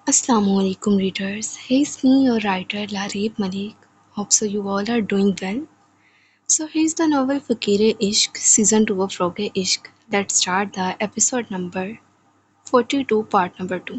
Assalamu alaikum readers. Hey, it's me, your writer Lareeb Malik. Hope so you all are doing well. So here's the novel Fakir-e-Ishq, Season 2 of Roge-Ishq. Let's start the episode number 42, part number 2.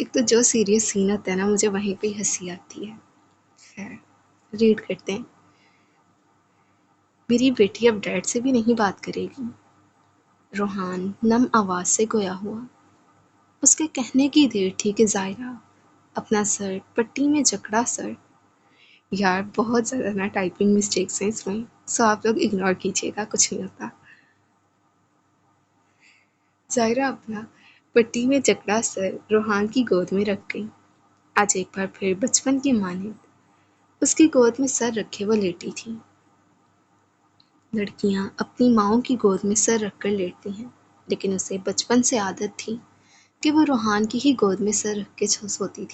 ایک تو جو serious سین ہوتا ہے نا مجھے وہیں پہ ہی ہنسی آتی ہے. خیر ریڈ کرتے ہیں. میری بیٹی اب ڈیڈ سے بھی نہیں بات کرے گی. روحان نم آواز سے گویا ہوا. اس کے کہنے کی دیر تھی کہ ظاہرہ اپنا سر پٹی میں جکڑا سر. یار بہت زیادہ نا ٹائپنگ مسٹیکس ہیں اس میں، سو آپ لوگ اگنور کیجیے گا، کچھ نہیں ہوتا. ظاہرہ اپنا پٹی میں جکڑا سر روحان کی گود میں رکھ گئی. آج ایک بار پھر بچپن کی مانند اس کی گود میں سر رکھے وہ لیٹی تھی. لڑکیاں اپنی ماؤں کی گود میں سر رکھ کر لیٹتی ہیں، لیکن اسے بچپن سے عادت تھی کہ وہ روحان کی ہی گود میں سر رکھ کے سوتی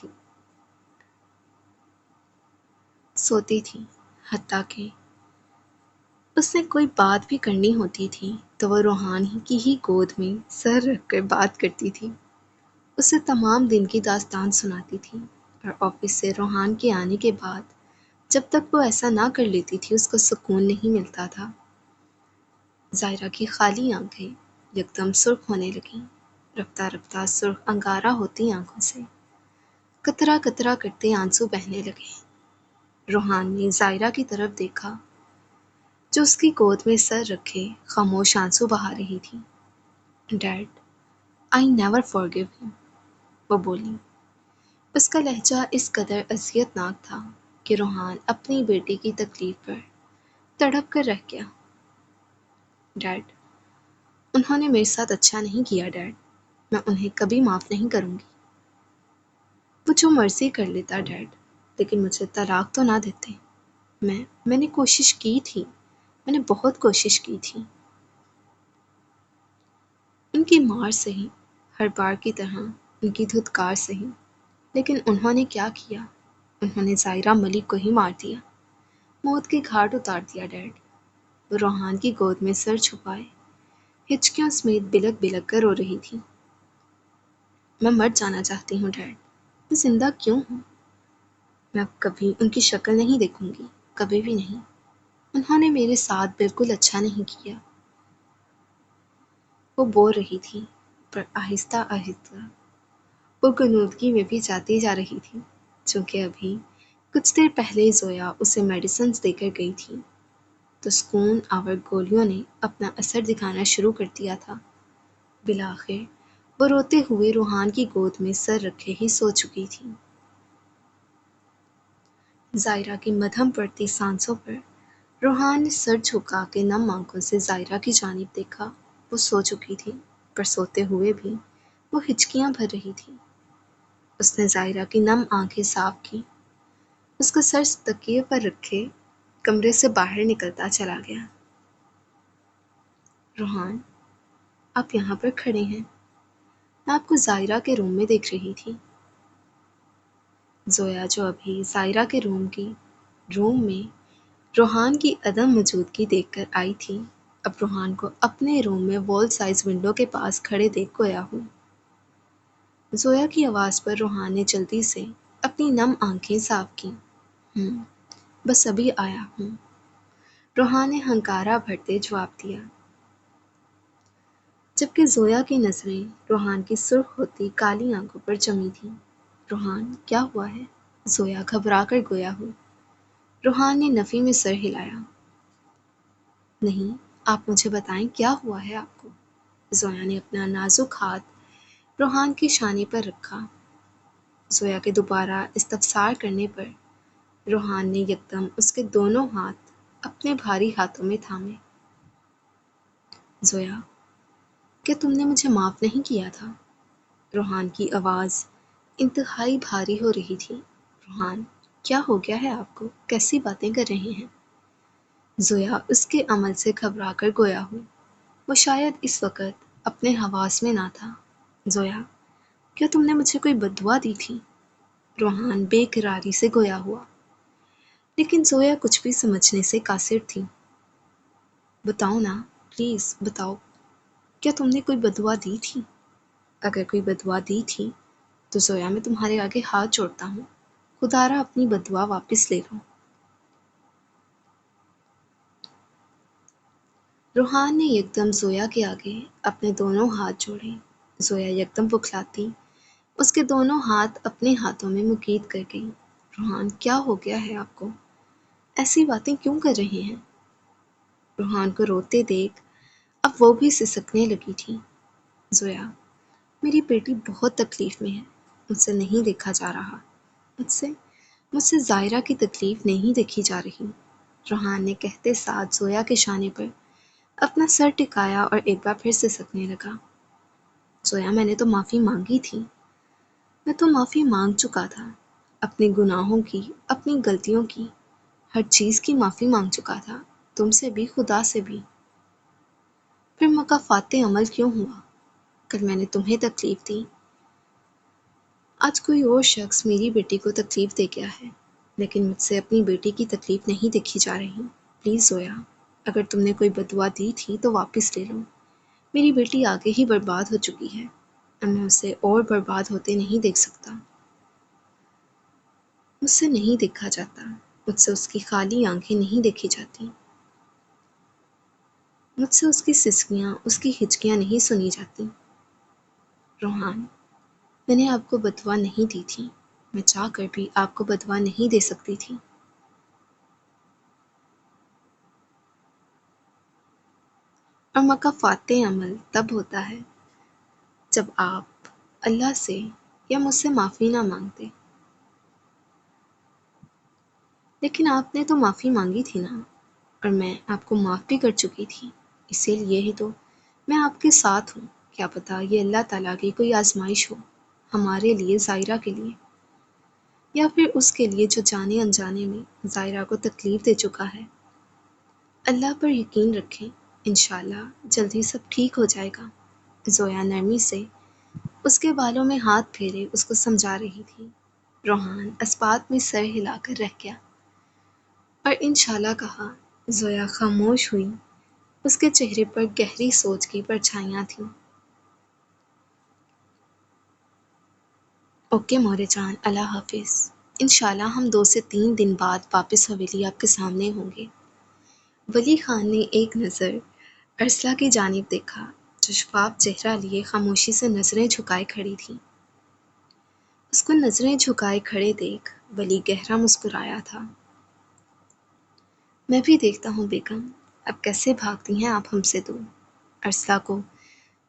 تھی. حتیٰ کہ اس نے کوئی بات بھی کرنی ہوتی تھی تو وہ روحان کی ہی گود میں سر رکھ کر بات کرتی تھی. اسے تمام دن کی داستان سناتی تھی، اور آفس سے روحان کے آنے کے بعد جب تک وہ ایسا نہ کر لیتی تھی اس کو سکون نہیں ملتا تھا. ظاہرہ کی خالی آنکھیں یکدم سرخ ہونے لگیں. رفتہ رفتہ سرخ انگارہ ہوتی آنکھوں سے قطرہ قطرہ کرتے آنسو بہنے لگے. روحان نے ظاہرہ کی طرف دیکھا جو اس کی گود میں سر رکھے خاموش آنسو بہا رہی تھی. ڈیڈ آئی نیور فارگیو ہم، وہ بولی. اس کا لہجہ اس قدر اذیت ناک تھا کہ روحان اپنی بیٹی کی تکلیف پر تڑپ کر رہ گیا. ڈیڈ انہوں نے میرے ساتھ اچھا نہیں کیا ڈیڈ، میں انہیں کبھی معاف نہیں کروں گی. وہ جو مرضی کر لیتا ڈیڈ، لیکن مجھے طلاق تو نہ دیتے. میں نے کوشش کی تھی، میں نے بہت کوشش کی تھی. ان کی مار سہی، ہر بار کی طرح ان کی دھتکار سہی، لیکن انہوں نے کیا کیا؟ انہوں نے ظاہرہ ملک کو ہی مار دیا، موت کے گھاٹ اتار دیا ڈیڈ. وہ روحان کی گود میں سر چھپائے ہچکیوں سمیت بلک بلک کر رو رہی تھی. میں مر جانا چاہتی ہوں ڈیڈ، میں زندہ کیوں ہوں؟ میں اب کبھی ان کی شکل نہیں دیکھوں گی، کبھی بھی نہیں. انہوں نے میرے ساتھ بالکل اچھا نہیں کیا. وہ بول رہی تھی، پر آہستہ آہستہ وہ غنودگی میں بھی جاتی جا رہی تھی، چونکہ ابھی کچھ دیر پہلے زویا اسے میڈیسنز دے کر گئی تھی تو سکون آور گولیوں نے اپنا اثر دکھانا شروع کر دیا تھا. بالآخر وہ روتے ہوئے روحان کی گود میں سر رکھے ہی سو چکی تھی. ظاہرہ کی مدھم پڑتی سانسوں پر روحان نے سر جھکا کے نم آنکھوں سے ظاہرہ کی جانب دیکھا. وہ سو چکی تھی، پر سوتے ہوئے بھی وہ ہچکیاں بھر رہی تھی. اس نے ظاہرہ کی نم آنکھیں صاف کی، اس کا سر تکیے پر رکھے کمرے سے باہر نکلتا چلا گیا. روحان آپ یہاں پر کھڑے ہیں، میں آپ کو ظاہرہ کے روم میں دیکھ رہی تھی. زویا جو ابھی ظاہرہ کے روم میں روحان کی عدم موجودگی دیکھ کر آئی تھی، اب روحان کو اپنے روم میں وال سائز ونڈو کے پاس کھڑے دیکھ گویا ہوں. زویا کی آواز پر روحان نے جلدی سے اپنی نم آنکھیں صاف کی. بس ابھی آیا ہوں، روحان نے ہنکارا بھرتے جواب دیا. جبکہ زویا کی نظریں روحان کی سرخ ہوتی کالی آنکھوں پر جمی تھیں. روحان کیا ہوا ہے؟ زویا گھبرا کر گویا ہوئی. روحان نے نفی میں سر ہلایا. نہیں، آپ مجھے بتائیں کیا ہوا ہے آپ کو؟ زویا نے اپنا نازک ہاتھ روحان کی شانے پر رکھا. زویا کے دوبارہ استفسار کرنے پر روحان نے یکدم اس کے دونوں ہاتھ اپنے بھاری ہاتھوں میں تھامے. زویا کیا تم نے مجھے معاف نہیں کیا تھا؟ روحان کی آواز انتہائی بھاری ہو رہی تھی. روحان کیا ہو گیا ہے آپ کو؟ کیسی باتیں کر رہے ہیں؟ زویا اس کے عمل سے گھبرا کر گویا ہوئی. وہ شاید اس وقت اپنے حواس میں نہ تھا. زویا کیا تم نے مجھے کوئی بد دعا دی تھی؟ روحان بے قراری سے گویا ہوا، لیکن زویا کچھ بھی سمجھنے سے قاصر تھی. بتاؤ نا، پلیز بتاؤ، کیا تم نے کوئی بد دعا دی تھی؟ اگر کوئی بد دعا دی تھی تو زویا میں تمہارے آگے ہاتھ جوڑتا ہوں، خدارا اپنی بد دعا واپس لے لو. روحان نے یکدم زویا کے آگے اپنے دونوں ہاتھ جوڑے. زویا یکدم بکھلاتی اس کے دونوں ہاتھ اپنے ہاتھوں میں مکید کر گئی۔ روحان، کیا ہو گیا ہے آپ کو؟ ایسی باتیں کیوں کر رہے ہیں؟ روحان کو روتے دیکھ اب وہ بھی سسکنے لگی تھی۔ زویا، میری بیٹی بہت تکلیف میں ہے، مجھ سے نہیں دیکھا جا رہا، مجھ سے زائرہ کی تکلیف نہیں دیکھی جا رہی، روحان نے کہتے ساتھ زویا کے شانے پر اپنا سر ٹکایا اور ایک بار پھر سسکنے لگا۔ زویا، میں نے تو معافی مانگی تھی، میں تو معافی مانگ چکا تھا، اپنے گناہوں کی، اپنی غلطیوں کی، ہر چیز کی معافی مانگ چکا تھا، تم سے بھی، خدا سے بھی۔ پھر مکافات عمل کیوں ہوا؟ کل میں نے تمہیں تکلیف دی، آج کوئی اور شخص میری بیٹی کو تکلیف دے گیا ہے، لیکن مجھ سے اپنی بیٹی کی تکلیف نہیں دیکھی جا رہی۔ پلیز زویا، اگر تم نے کوئی بددعا دی تھی تو واپس لے لو، میری بیٹی آگے ہی برباد ہو چکی ہے، اب میں اسے اور برباد ہوتے نہیں دیکھ سکتا۔ مجھ سے نہیں دیکھا جاتا، مجھ سے اس کی خالی آنکھیں نہیں دیکھی جاتی، مجھ سے اس کی سسکیاں، اس کی ہچکیاں نہیں سنی جاتی۔ روحان، میں نے آپ کو بددعا نہیں دی تھی، میں چاہ کر بھی آپ کو بددعا نہیں دے سکتی تھی۔ اور مکافات عمل تب ہوتا ہے جب آپ اللہ سے یا مجھ سے معافی نہ مانگتے، لیکن آپ نے تو معافی مانگی تھی نا، اور میں آپ کو معاف بھی کر چکی تھی، اسی لیے ہی تو میں آپ کے ساتھ ہوں۔ کیا پتہ یہ اللہ تعالیٰ کی کوئی آزمائش ہو، ہمارے لیے، زائرہ کے لیے، یا پھر اس کے لیے جو جانے انجانے میں زائرہ کو تکلیف دے چکا ہے۔ اللہ پر یقین رکھیں، انشاءاللہ جلد ہی سب ٹھیک ہو جائے گا۔ زویا نرمی سے اس کے بالوں میں ہاتھ پھیرے اس کو سمجھا رہی تھی۔ روحان اسبات میں سر ہلا کر رہ گیا اور انشاءاللہ کہا۔ زویا خاموش ہوئی، اس کے چہرے پر گہری سوچ کی پرچھائیاں تھیں۔ اوکے مورے جان، اللہ حافظ، انشاءاللہ ہم 2 سے 3 دن بعد واپس حویلی آپ کے سامنے ہوں گے۔ ولی خان نے ایک نظر ارسلہ کی جانب دیکھا جو شفاف چہرہ لیے خاموشی سے نظریں جھکائے کھڑی تھی۔ اس کو نظریں جھکائے کھڑے دیکھ ولی گہرا مسکرایا تھا۔ میں بھی دیکھتا ہوں بیگم، اب کیسے بھاگتی ہیں آپ ہم سے دور۔ ارسلہ کو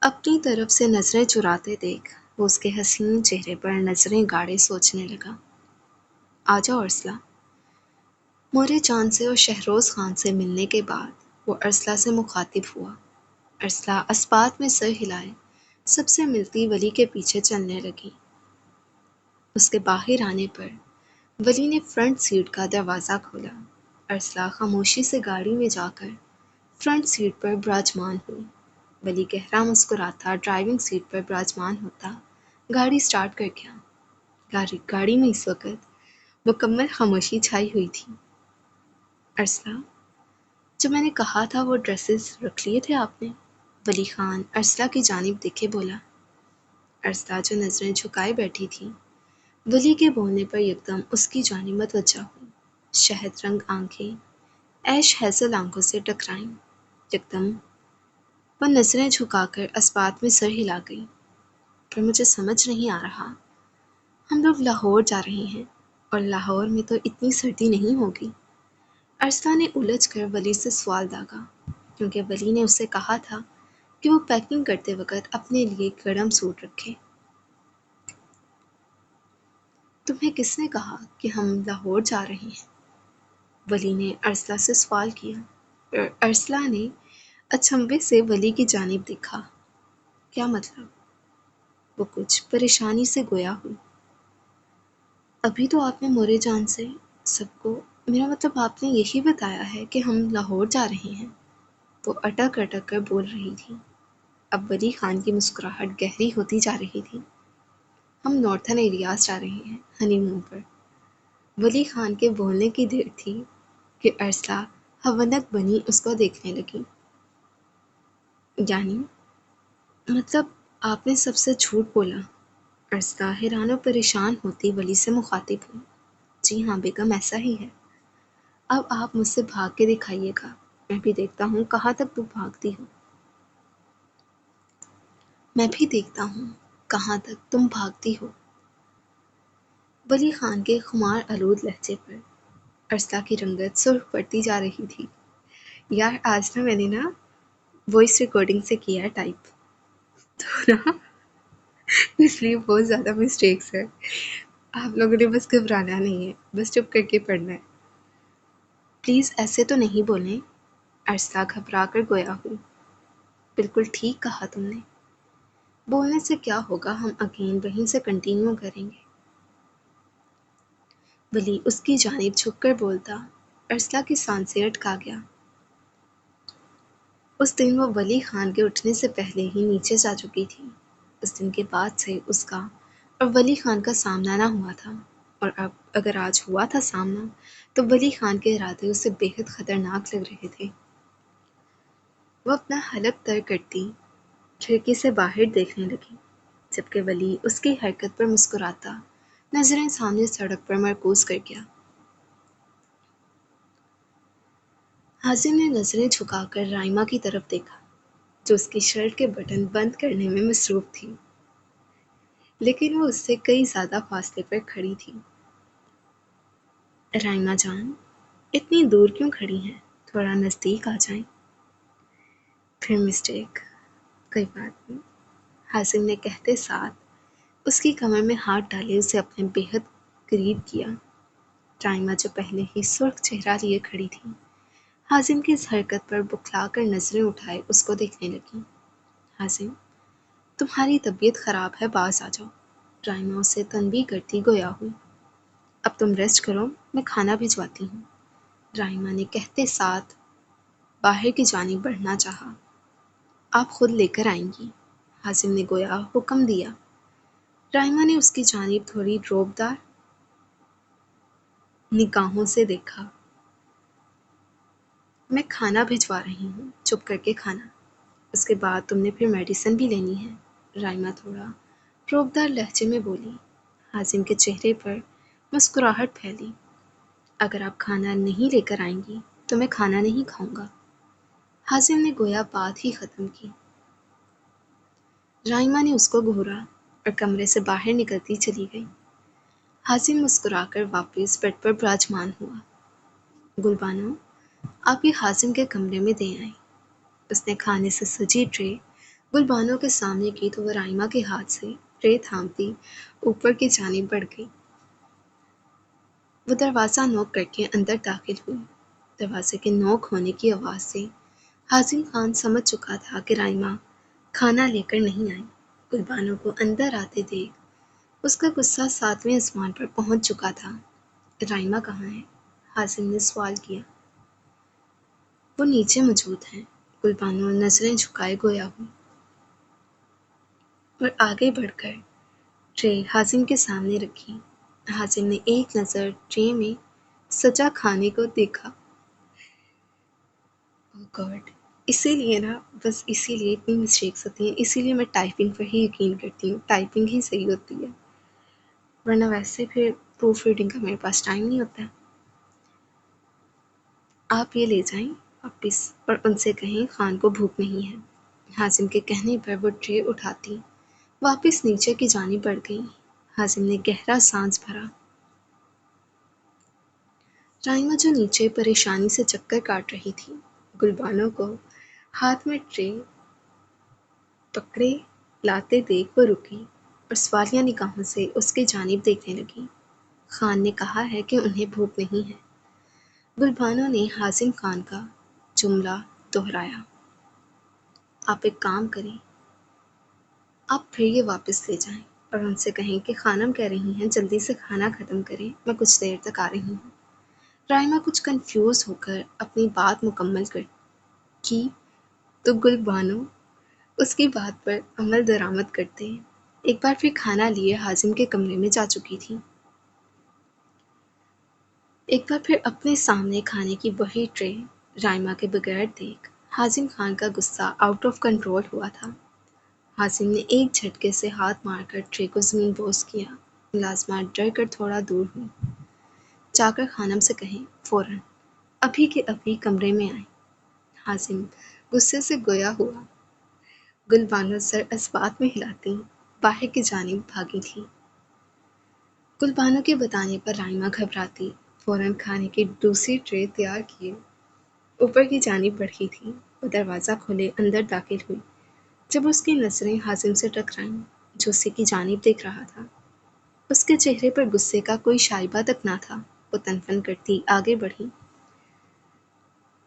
اپنی طرف سے نظریں چراتے دیکھ وہ اس کے حسین چہرے پر نظریں گاڑے سوچنے لگا۔ آ جاؤ ارسلہ۔ مورے چاند سے اور شہروز خان سے ملنے کے بعد وہ ارسلہ سے مخاطب ہوا۔ ارسلہ اسبات میں سر ہلائے سب سے ملتی ولی کے پیچھے چلنے لگی۔ اس کے باہر آنے پر ولی نے فرنٹ سیٹ کا دروازہ کھولا۔ ارسلہ خاموشی سے گاڑی میں جا کر فرنٹ سیٹ پر براجمان ہوئی۔ ولی گہرا مسکراتا ڈرائیونگ سیٹ پر براجمان ہوتا گاڑی سٹارٹ کر گیا۔ گاڑی میں اس وقت مکمل خاموشی چھائی ہوئی تھی۔ ارسلہ، جو میں نے کہا تھا وہ ڈریسز رکھ لیے تھے آپ نے؟ ولی خان ارسلہ کی جانب دیکھے بولا۔ ارسلہ جو نظریں جھکائے بیٹھی تھی ولی کے بولنے پر یکدم اس کی جانب متوجہ ہوئی۔ شہد رنگ آنکھیں ایش ہیزل آنکھوں سے ٹکرائیں۔ یکدم وہ نظریں جھکا کر اسبات میں سر ہلا گئی۔ پر مجھے سمجھ نہیں آ رہا، ہم لوگ لاہور جا رہے ہیں اور لاہور میں تو اتنی سردی نہیں ہوگی۔ ارسلہ نے الجھ کر ولی سے سوال داغا، کیونکہ ولی نے اسے کہا تھا کہ وہ پیکنگ کرتے وقت اپنے لیے گرم سوٹ رکھے۔ تمہیں کس نے کہا کہ ہم لاہور جا رہے ہیں؟ ولی نے ارسلہ سے سوال کیا اور ارسلہ نے اچنبھے سے ولی کی جانب دیکھا۔ کیا مطلب؟ وہ کچھ پریشانی سے گویا ہوئی۔ ابھی تو آپ نے مورے جان سے سب کو، میرا مطلب آپ نے یہی بتایا ہے کہ ہم لاہور جا رہے ہیں۔ وہ اٹک اٹک کر بول رہی تھی۔ اب ولی خان کی مسکراہٹ گہری ہوتی جا رہی تھی۔ ہم نارتھن ایریاز جا رہے ہیں ہنی مون پر۔ ولی خان کے بولنے کی دیر تھی کہ ارسلہ حونک بنی اس کو دیکھنے لگی۔ یعنی مطلب آپ نے سب سے جھوٹ بولا؟ ارسلہ حیران و پریشان ہوتی ولی سے مخاطب ہوئی۔ جی ہاں بیگم، ایسا ہی ہے۔ اب آپ مجھ سے بھاگ کے دکھائیے گا، میں بھی دیکھتا ہوں کہاں تک تو بھاگتی ہو۔ میں بھی دیکھتا ہوں کہاں تک تم بھاگتی ہو؟ ولی خان کے خمار آلود لہجے پر ارسلہ کی رنگت سرخ پڑتی جا رہی تھی۔ یار آج نا میں نے نا وائس ریکارڈنگ سے کیا ہے ٹائپ، تو نا اس لیے بہت زیادہ مسٹیکس ہے۔ آپ لوگوں نے بس گھبرانا نہیں ہے، بس چپ کر کے پڑھنا ہے۔ پلیز ایسے تو نہیں بولیں، ارسلہ گھبرا کر گویا ہوئی۔ بالکل ٹھیک کہا تم نے، بولنے سے کیا ہوگا، ہم اگین وہیں سے کنٹینیو کریں گے۔ ولی اس کی جانب جھک کر بولتا، ارسلہ کی سانسیں اٹکا گیا۔ اس دن وہ ولی خان کے اٹھنے سے پہلے ہی نیچے جا چکی تھی۔ اس دن کے بعد سے اس کا اور ولی خان کا سامنا نہ ہوا تھا، اور اب اگر آج ہوا تھا سامنا تو ولی خان کے ارادے اسے بے حد خطرناک لگ رہے تھے۔ وہ اپنا حلق تر کرتی کھڑکی سے باہر دیکھنے لگی، جبکہ ولی اس کی حرکت پر مسکراتا نظریں سامنے سڑک پر مرکوز کر گیا۔ حازم نے نظریں جھکا کر رائمہ کی طرف دیکھا، جو اس کی شرٹ کے بٹن بند کرنے میں مصروف تھی، لیکن وہ اس سے کئی زیادہ فاصلے پر کھڑی تھی۔ رائمہ جان، اتنی دور کیوں کھڑی ہیں؟ تھوڑا نزدیک آ جائیں۔ پھر مسٹیک، کوئی بات نہیں، حازم نے کہتے ساتھ اس کی کمر میں ہاتھ ڈالے اسے اپنے بے حد قریب کیا۔ رائمہ جو پہلے ہی سرخ چہرہ لیے کھڑی تھی، حازم کی اس حرکت پر بکھلا کر نظریں اٹھائے اس کو دیکھنے لگی۔ حازم، تمہاری طبیعت خراب ہے، باز آ جاؤ، رائمہ اسے تنبیہ کرتی گویا ہوئی۔ اب تم ریسٹ کرو، میں کھانا بھجواتی ہوں، رائمہ نے کہتے ساتھ باہر کی جانب بڑھنا چاہا۔ آپ خود لے کر آئیں گی، حازم نے گویا حکم دیا۔ رائمہ نے اس کی جانب تھوڑی روبدار نگاہوں سے دیکھا۔ میں کھانا بھجوا رہی ہوں، چپ کر کے کھانا، اس کے بعد تم نے پھر میڈیسن بھی لینی ہے، رائمہ تھوڑا روبدار لہجے میں بولی۔ حازم کے چہرے پر مسکراہٹ پھیلی۔ اگر آپ کھانا نہیں لے کر آئیں گی تو میں کھانا نہیں کھاؤں گا، حازم نے گویا بات ہی ختم کی۔ رائمہ نے اس کو گھورا اور کمرے سے باہر نکلتی چلی گئی۔ حازم مسکرا کر واپس بیڈ پر براجمان ہوا۔ گلبانو، آپ یہ حازم کے کمرے میں دے آئیں۔ اس نے کھانے سے سجی ٹرے گلبانو کے سامنے کی تو وہ رائمہ کے ہاتھ سے ٹرے تھامتی اوپر کی جانب بڑھ گئی۔ وہ دروازہ نوک کر کے اندر داخل ہوئی۔ دروازے کے نوک ہونے کی آواز سے حازم خان سمجھ چکا تھا کہ رائمہ کھانا لے کر نہیں آئی۔ گلبانو کو اندر آتے دیکھ اس کا غصہ 7ویں آسمان پر پہنچ چکا تھا۔ رائمہ کہاں ہے؟ حازم نے سوال کیا۔ وہ نیچے موجود ہیں، گلبانو نظریں جھکائے گویا ہوئی، اور آگے بڑھ کر ٹرے حازم کے سامنے رکھی۔ حازم نے ایک نظر ٹرے میں سجا کھانے کو دیکھا۔ اوہ گاڈ، اسی لیے نا، بس اسی لیے اتنی مسٹیکس ہوتی ہیں، اسی لیے میں ٹائپنگ پر ہی یقین کرتی ہوں، ٹائپنگ ہی صحیح ہوتی ہے، ورنہ ویسے پھر پروف ریڈنگ کا میرے پاس ٹائم نہیں ہوتا ہے۔ آپ یہ لے جائیں واپس اور ان سے کہیں خان کو بھوک نہیں ہے۔ حازم کے کہنے پر وہ ٹرے اٹھاتی واپس نیچے کی جانب بڑھ گئی۔ حازم نے گہرا سانس بھرا۔ رائمہ جو نیچے پریشانی سے چکر کاٹ رہی تھی، گلبانو کو ہاتھ میں ٹرے پکڑے لاتے دیکھ وہ رکی اور سوالیہ نگاہوں سے اس کی جانب دیکھنے لگی۔ خان نے کہا ہے کہ انہیں بھوک نہیں ہے، گلبانو نے حازم خان کا جملہ دہرایا۔ آپ ایک کام کریں، آپ پھر یہ واپس لے جائیں اور ان سے کہیں کہ خانم کہہ رہی ہیں جلدی سے کھانا ختم کریں، میں کچھ دیر تک آ رہی ہوں۔ رائمہ کچھ کنفیوز ہو کر اپنی بات مکمل کی تو گلبانو اس کی بات پر عمل درآمد کرتے ایک بار پھر کھانا لیے حازم کے کمرے میں جا چکی تھی۔ ایک بار پھر اپنے سامنے کھانے کی وہی ٹرے رائمہ کے بغیر دیکھ حازم خان کا غصہ آؤٹ آف کنٹرول ہوا تھا۔ حازم نے ایک جھٹکے سے ہاتھ مار کر ٹرے کو زمین بوس کیا۔ ملازمہ ڈر کر تھوڑا دور ہوئی۔ جا کر خانم سے کہیں فوراً ابھی کے ابھی کمرے میں آئیں، حازم غصے سے گویا ہوا۔ گلبانو سر اسبات میں ہلاتی باہر کی جانب بھاگی تھی۔ گلبانو کے بتانے پر رائما گھبراتی فوراً کھانے کی دوسری ٹرے تیار کیے اوپر کی جانب بڑھی تھی۔ وہ دروازہ کھولے اندر داخل ہوئی۔ جب اس کی نظریں حازم سے ٹکرائیں جو اسی کی جانب دیکھ رہا تھا، اس کے چہرے پر غصے کا کوئی شائبہ تک نہ تھا۔ وہ تنفن کرتی آگے بڑھی۔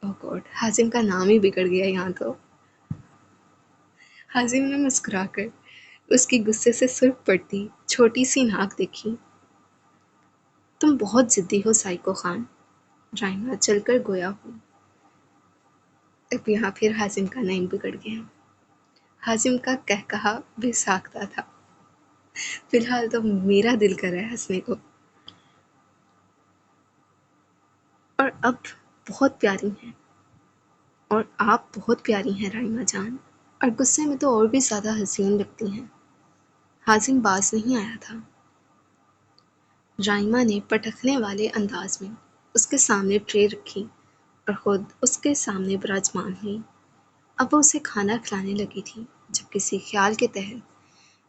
اوہ گاڈ، حازم کا نام ہی بگڑ گیا یہاں تو۔ حازم نے مسکرا کر اس کی غصے سے سرخ پڑتی چھوٹی سی ناک دیکھی۔ تم بہت ضدی ہو سائیکو خان، رائما چل کر گویا ہوئی۔ اب یہاں پھر حازم کا نام بگڑ گیا۔ حازم کا قہقہا بے ساختہ تھا۔ فی الحال تو میرا دل کر رہا ہے ہنسنے کو۔ اور اب بہت پیاری ہیں، اور آپ بہت پیاری ہیں رائما جان، اور غصے میں تو اور بھی زیادہ حسین لگتی ہیں۔ حازم باز نہیں آیا تھا۔ رائما نے پٹکنے والے انداز میں اس کے سامنے ٹرے رکھی اور خود اس کے سامنے براجمان ہوئی۔ اب وہ اسے کھانا کھلانے لگی تھی جب کسی خیال کے تحت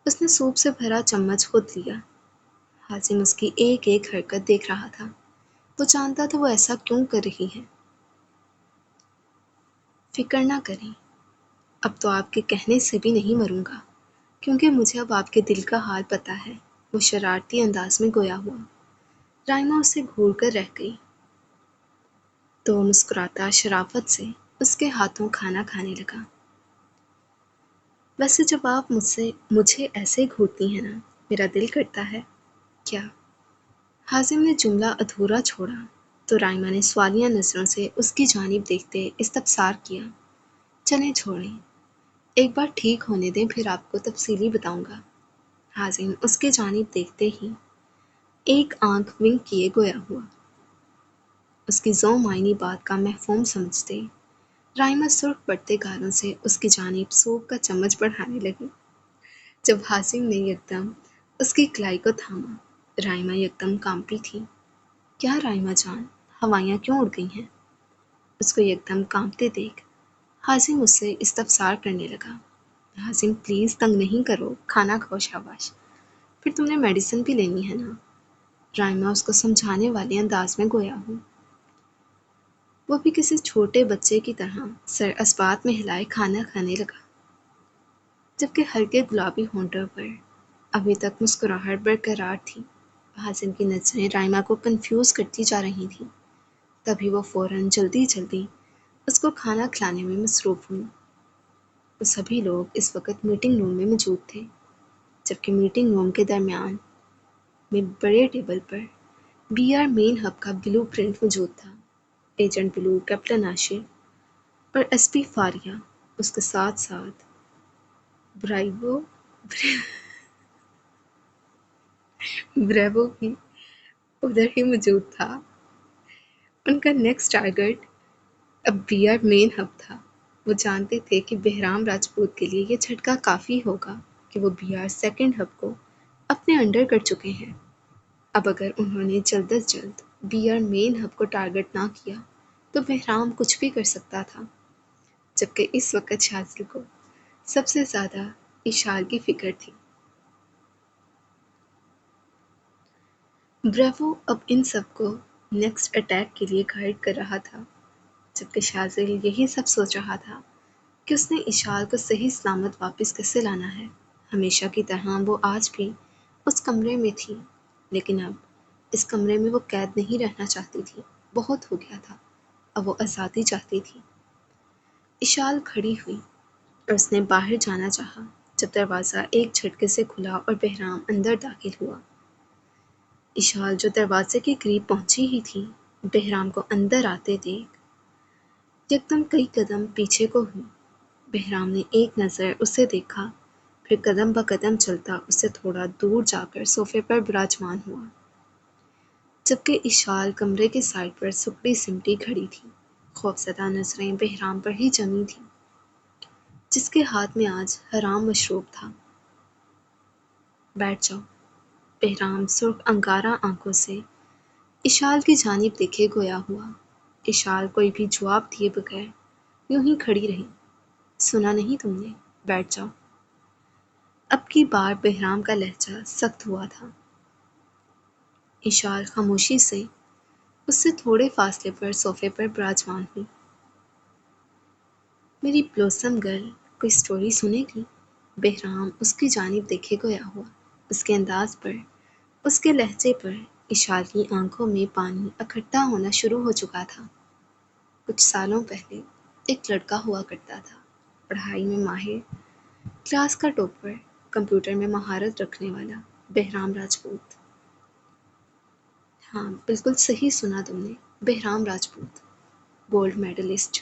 اس نے سوپ سے بھرا چمچ خود لیا۔ حازم اس کی ایک ایک حرکت دیکھ رہا تھا۔ وہ جانتا تھا وہ ایسا کیوں کر رہی ہے۔ فکر نہ کریں، اب تو آپ کے کہنے سے بھی نہیں مروں گا، کیونکہ مجھے اب آپ کے دل کا حال پتہ ہے۔ وہ شرارتی انداز میں گویا ہوا۔ رائما اسے گھور کر رہ گئی تو وہ مسکراتا شرافت سے اس کے ہاتھوں کھانا کھانے لگا۔ ویسے جب آپ مجھے ایسے گھورتی ہیں نا، میرا دل کرتا ہے کیا؟ حازم نے جملہ ادھورا چھوڑا تو رائما نے سوالیہ نظروں سے اس کی جانب دیکھتے استفسار کیا۔ چلیں چھوڑیں، ایک بار ٹھیک ہونے دیں پھر آپ کو تفصیلی بتاؤں گا۔ حازم اس کی جانب دیکھتے ہی ایک آنکھ ونک کیے گویا ہوا۔ اس کی ذو معنی بات کا مفہوم سمجھتے رائما سرخ پڑتے گالوں سے اس کی جانب سوپ کا چمچ بڑھانے لگی۔ جب حازم نے یکدم اس کی کلائی کو تھاما، رائما یکدم کانپی تھی۔ کیا رائما جان، ہوائیاں کیوں اڑ گئی ہیں؟ اس کو یکدم کانپتے دیکھ حازم اس سے استفسار کرنے لگا۔ حازم پلیز تنگ نہیں کرو، کھانا کھاؤ شاباش، پھر تم نے میڈیسن بھی لینی ہے نا۔ رائما اس کو سمجھانے والے انداز میں گویا ہوں۔ وہ بھی کسی چھوٹے بچے کی طرح سر اسبات میں ہلائے کھانا کھانے لگا، جبکہ ہلکے گلابی ہونٹوں پر ابھی تک مسکراہٹ برقرار تھی۔ حازم کی نظریں رائما کو کنفیوز کرتی جا رہی تھیں۔ تبھی وہ فوراً جلدی جلدی اس کو کھانا کھلانے میں مصروف ہوئی۔ وہ سبھی لوگ اس وقت میٹنگ روم میں موجود تھے، جبکہ میٹنگ روم کے درمیان میں بڑے ٹیبل پر بی آر مین ہب کا بلو پرنٹ موجود تھا۔ ایجنٹ بلو، کیپٹن عاشق اور ایس پی فاریہ اس کے ساتھ ساتھ بریوو بھی ادھر ہی موجود تھا۔ ان کا نیکسٹ ٹارگٹ اب بی آر مین ہب تھا۔ وہ جانتے تھے کہ بہرام راجپوت کے لیے یہ جھٹکا کافی ہوگا کہ وہ بی آر سیکنڈ ہب کو اپنے انڈر کر چکے ہیں۔ اب اگر انہوں نے جلد از جلد بی آر مین ہب کو ٹارگٹ نہ کیا تو بہرام کچھ بھی کر سکتا تھا، جبکہ اس وقت شازل کو سب سے زیادہ اشال کی فکر تھی۔ بریوو اب ان سب کو نیکسٹ اٹیک کے لیے گائیڈ کر رہا تھا، جبکہ شازل یہی سب سوچ رہا تھا کہ اس نے اشال کو صحیح سلامت واپس کیسے لانا ہے۔ ہمیشہ کی طرح وہ آج بھی اس کمرے میں تھی، لیکن اب اس کمرے میں وہ قید نہیں رہنا چاہتی تھی۔ بہت ہو گیا تھا، اب وہ آزادی چاہتی تھی۔ اشال کھڑی ہوئی اور اس نے باہر جانا چاہا جب دروازہ ایک جھٹکے سے کھلا اور بہرام اندر داخل ہوا۔ اشال جو دروازے کے قریب پہنچی ہی تھی، بہرام کو اندر آتے دیکھ یکدم کئی قدم پیچھے کو ہوئی۔ بہرام نے ایک نظر اسے دیکھا، پھر قدم بہ قدم چلتا اس سے تھوڑا دور جا کر صوفے پر براجمان ہوا، جبکہ اشال کمرے کے سائڈ پر سکڑی سمٹی کھڑی تھی۔ خوفزدہ نظریں بہرام پر ہی جمی تھیں، جس کے ہاتھ میں آج حرام مشروب تھا۔ بیٹھ جاؤ، بہرام سرخ انگارہ آنکھوں سے اشال کی جانب دیکھے گویا ہوا۔ اشال کوئی بھی جواب دیے بغیر یوں ہی کھڑی رہی۔ سنا نہیں تم نے؟ بیٹھ جاؤ۔ اب کی بار بہرام کا لہجہ سخت ہوا تھا۔ اشال خاموشی سے اس سے تھوڑے فاصلے پر صوفے پر براجمان ہوئی۔ میری بلوسم گرل کوئی سٹوری سنے گی؟ بہرام اس کی جانب دیکھے گیا ہوا۔ اس کے انداز پر، اس کے لہجے پر اشال کی آنکھوں میں پانی اکٹھا ہونا شروع ہو چکا تھا۔ کچھ سالوں پہلے ایک لڑکا ہوا کرتا تھا، پڑھائی میں ماہر، کلاس کا ٹاپر، کمپیوٹر میں مہارت رکھنے والا، بہرام راجپوت۔ ہاں بالکل صحیح سنا تم نے، بہرام راجپوت، گولڈ میڈلسٹ،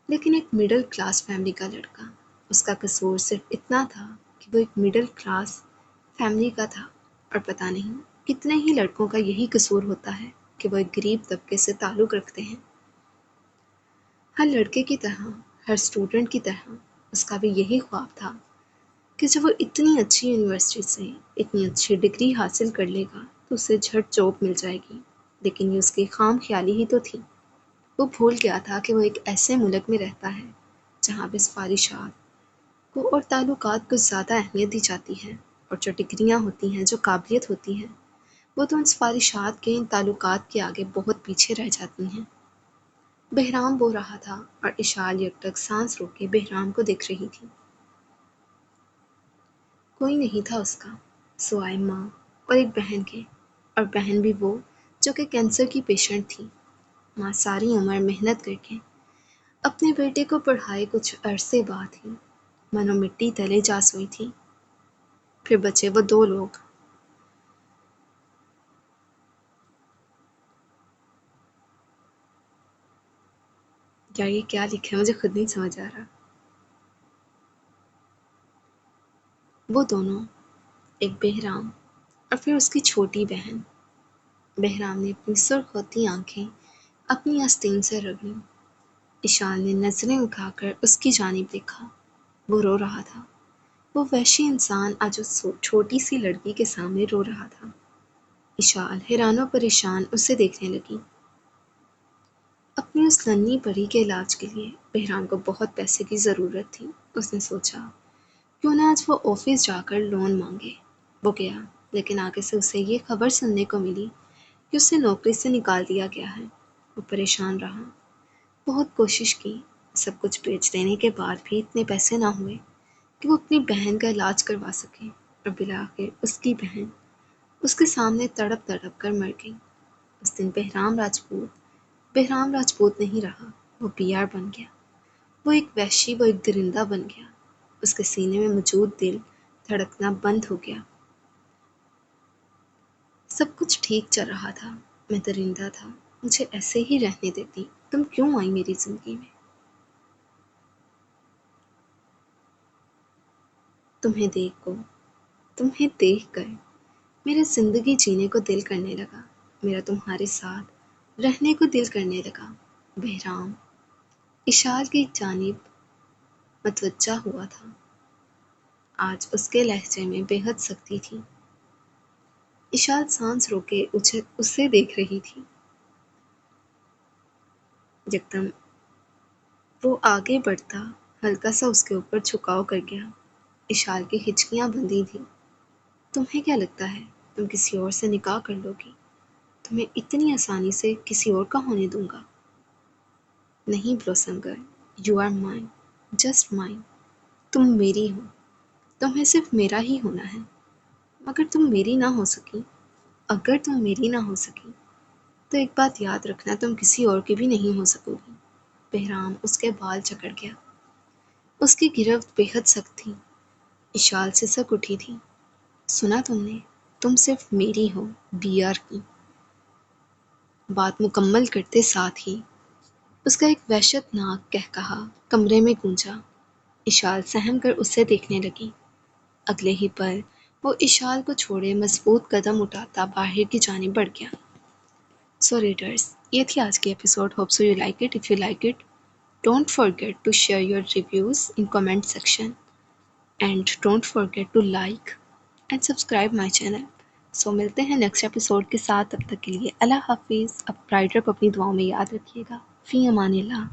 لیکن ایک مڈل کلاس فیملی کا لڑکا۔ اس کا قصور صرف اتنا تھا کہ وہ ایک مڈل کلاس فیملی کا تھا، اور پتہ نہیں کتنے ہی لڑکوں کا یہی قصور ہوتا ہے کہ وہ ایک غریب طبقے سے تعلق رکھتے ہیں۔ ہر لڑکے کی طرح، ہر اسٹوڈنٹ کی طرح اس کا بھی یہی خواب تھا کہ جب وہ اتنی اچھی یونیورسٹی سے اتنی اچھی ڈگری حاصل کر لے گا تو اسے جھٹ جاب مل جائے گی، لیکن یہ اس کی خام خیالی ہی تو تھی۔ وہ بھول گیا تھا کہ وہ ایک ایسے ملک میں رہتا ہے جہاں پہ سفارشات کو اور تعلقات کو زیادہ اہمیت دی جاتی ہے، اور جو ڈگریاں ہوتی ہیں، جو قابلیت ہوتی ہے، وہ تو ان سفارشات کے، ان تعلقات کے آگے بہت پیچھے رہ جاتی ہیں۔ بہرام بو رہا تھا اور اشال یکٹک سانس روک کے بہرام کو دیکھ رہی تھی۔ کوئی نہیں تھا اس کا سوائے ماں اور ایک بہن کے، اور بہن بھی وہ جو کہ کینسر کی پیشنٹ تھی۔ ماں ساری عمر محنت کر کے اپنے بیٹے کو پڑھائے کچھ عرصے بعد ہی منو مٹی تلے جا سوئی تھی۔ پھر بچے وہ دو لوگ۔ یار یہ کیا لکھا ہے مجھے خود نہیں سمجھ آ رہا۔ وہ دونوں، ایک بہرام اور پھر اس کی چھوٹی بہن۔ بہرام نے اپنی سرخ ہوتی آنکھیں اپنی آستین سے رگڑیں۔ اشال نے نظریں اٹھا کر اس کی جانب دیکھا۔ وہ رو رہا تھا۔ وہ وحشی انسان آج اس چھوٹی سی لڑکی کے سامنے رو رہا تھا۔ اشال حیران و پریشان اسے دیکھنے لگی۔ اپنی اس ننھی پری کے علاج کے لیے بہرام کو بہت پیسے کی ضرورت تھی۔ اس نے سوچا کیوں نہ آج وہ آفس جا کر لون مانگے۔ وہ گیا، لیکن آگے سے اسے یہ خبر سننے کو ملی کہ اسے نوکری سے نکال دیا گیا ہے۔ وہ پریشان رہا، بہت کوشش کی، سب کچھ بیچ دینے کے بعد بھی اتنے پیسے نہ ہوئے کہ وہ اپنی بہن کا علاج کروا سکے، اور بالآخر اس کی بہن اس کے سامنے تڑپ تڑپ کر مر گئی۔ اس دن بہرام راجپوت نہیں رہا، وہ پی آر بن گیا۔ وہ ایک وحشی، وہ ایک درندہ بن گیا۔ اس کے سینے میں موجود دل دھڑکنا بند ہو گیا۔ سب کچھ ٹھیک چل رہا تھا، میں درندہ تھا، مجھے ایسے ہی رہنے دیتی، تم کیوں آئی میری زندگی میں؟ تمہیں دیکھ کر میرے زندگی جینے کو دل کرنے لگا، میرا تمہارے ساتھ رہنے کو دل کرنے لگا۔ بہرام اشال کی جانب متوجہ ہوا تھا۔ آج اس کے لہجے میں بے حد سختی تھی۔ اشال سانس روکے اسے دیکھ رہی تھی۔ یکدم وہ آگے بڑھتا ہلکا سا اس کے اوپر جھکاؤ کر گیا۔ اشال کی ہچکیاں بندھی تھیں۔ تمہیں کیا لگتا ہے تم کسی اور سے نکاح کر لو گی؟ تمہیں اتنی آسانی سے کسی اور کا ہونے دوں گا؟ نہیں blossom girl, you are mine, just mine. تم میری ہو، تمہیں صرف میرا ہی ہونا ہے۔ مگر تم میری نہ ہو سکی، اگر تم میری نہ ہو سکی تو ایک بات یاد رکھنا، تم کسی اور کی بھی نہیں ہو سکو گی۔ بہرام اس کے بال جکڑ گیا۔ اس کی گرفت بے حد سخت تھی، اشال سے سک اٹھی تھی۔ سنا تم نے، تم صرف میری ہو، بی آر کی۔ بات مکمل کرتے ساتھ ہی اس کا ایک وحشت ناک قہقہا کمرے میں گونجا۔ اشال سہم کر اسے دیکھنے لگی۔ اگلے ہی پل وہ اشال کو چھوڑے مضبوط قدم اٹھاتا باہر کی جانب بڑھ گیا۔ سو ریڈرز، یہ تھی آج کی episode. Hope so you like it. If you like it, don't forget to share your reviews in comment section, and don't forget to like and subscribe my channel. سو ملتے ہیں نیکسٹ ایپیسوڈ کے ساتھ، تب تک کے لیے اللہ حافظ. اب برائڈر کو اپنی دعاؤں میں یاد رکھیے گا. فی امان اللہ.